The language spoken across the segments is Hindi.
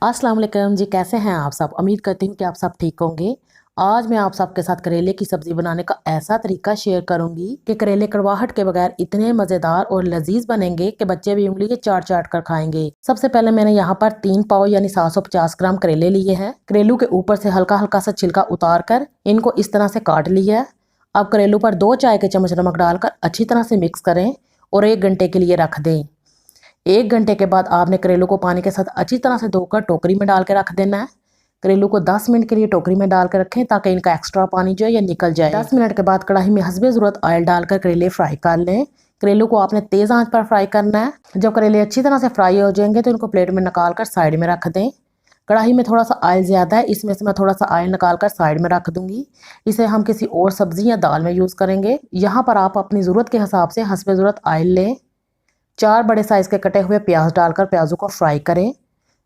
अस्सलाम वालेकुम जी, कैसे हैं आप सब। उम्मीद करती हूँ कि आप सब ठीक होंगे। आज मैं आप सबके साथ करेले की सब्ज़ी बनाने का ऐसा तरीका शेयर करूंगी कि करेले कड़वाहट के बगैर इतने मज़ेदार और लजीज बनेंगे कि बच्चे भी उंगली के चाट चाट कर खाएंगे। सबसे पहले मैंने यहाँ पर 3 पाव यानी 750 ग्राम करेले लिए हैं। करेलू के ऊपर से हल्का हल्का सा छिलका उतार कर इनको इस तरह से काट लिया है। अब करेलू पर 2 चाय के चम्मच नमक डालकर अच्छी तरह से मिक्स करें और 1 घंटे के लिए रख दें। 1 घंटे के बाद आपने करेलू को पानी के साथ अच्छी तरह से धोकर टोकरी में डाल के रख देना है। करेलू को 10 मिनट के लिए टोकरी में डाल कर रखें ताकि इनका एक्स्ट्रा पानी जो है ये निकल जाए। 10 मिनट के बाद कढ़ाई में हस्बे ज़रूरत ऑयल डालकर करेले फ्राई कर लें। करेलू को आपने तेज़ आंच पर फ्राई करना है। जब करेले अच्छी तरह से फ्राई हो जाएंगे तो इनको प्लेट में निकाल कर साइड में रख दें। कढ़ाई में थोड़ा सा ऑयल ज़्यादा है, इसमें से मैं थोड़ा सा ऑयल निकाल कर साइड में रख दूंगी। इसे हम किसी और सब्जी या दाल में यूज़ करेंगे। यहाँ पर आप अपनी ज़रूरत के हिसाब से हस्बे ज़रूरत ऑयल लें। 4 बड़े साइज़ के कटे हुए प्याज डालकर प्याजों को फ्राई करें।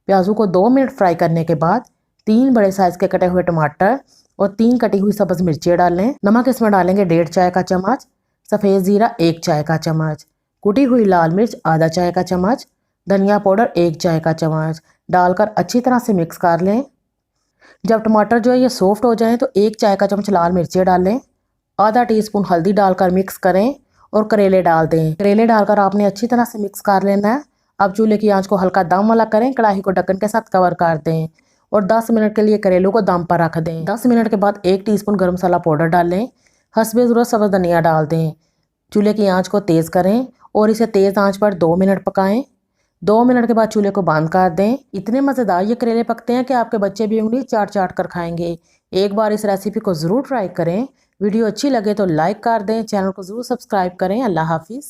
प्याजों को 2 मिनट फ्राई करने के बाद 3 बड़े साइज़ के कटे हुए टमाटर और 3 कटी हुई सब्ज़ मिर्ची डालें। नमक इसमें डालेंगे 1.5 चाय का चम्मच, सफ़ेद ज़ीरा 1 चाय का चम्मच, कुटी हुई लाल मिर्च आधा चाय का चम्मच, धनिया पाउडर 1 चाय का चम्मच डालकर अच्छी तरह से मिक्स कर लें। जब टमाटर जो है ये सॉफ्ट हो जाएं तो 1 चाय का चम्मच लाल मिर्ची डालें। आधा टीस्पून हल्दी डालकर मिक्स करें और करेले डाल दें। करेले डालकर आपने अच्छी तरह से मिक्स कर लेना है। अब चूल्हे की आंच को हल्का दम वाला करें, कढ़ाई को ढक्कन के साथ कवर कर दें और 10 मिनट के लिए करेलों को दम पर रख दें। 10 मिनट के बाद 1 टीस्पून गरम मसाला पाउडर डालें। हस्बे ज़रूरत सब्ज़ धनिया डाल दें। चूल्हे की आंच को तेज़ करें और इसे तेज़ आंच पर 2 मिनट पकाएं। 2 मिनट के बाद चूल्हे को बंद कर दें। इतने मज़ेदार ये करेले पकते हैं कि आपके बच्चे भी उंगली चाट चाट कर खाएंगे। एक बार इस रेसिपी को ज़रूर ट्राई करें। वीडियो अच्छी लगे तो लाइक कर दें, चैनल को ज़रूर सब्सक्राइब करें। अल्लाह हाफिज़।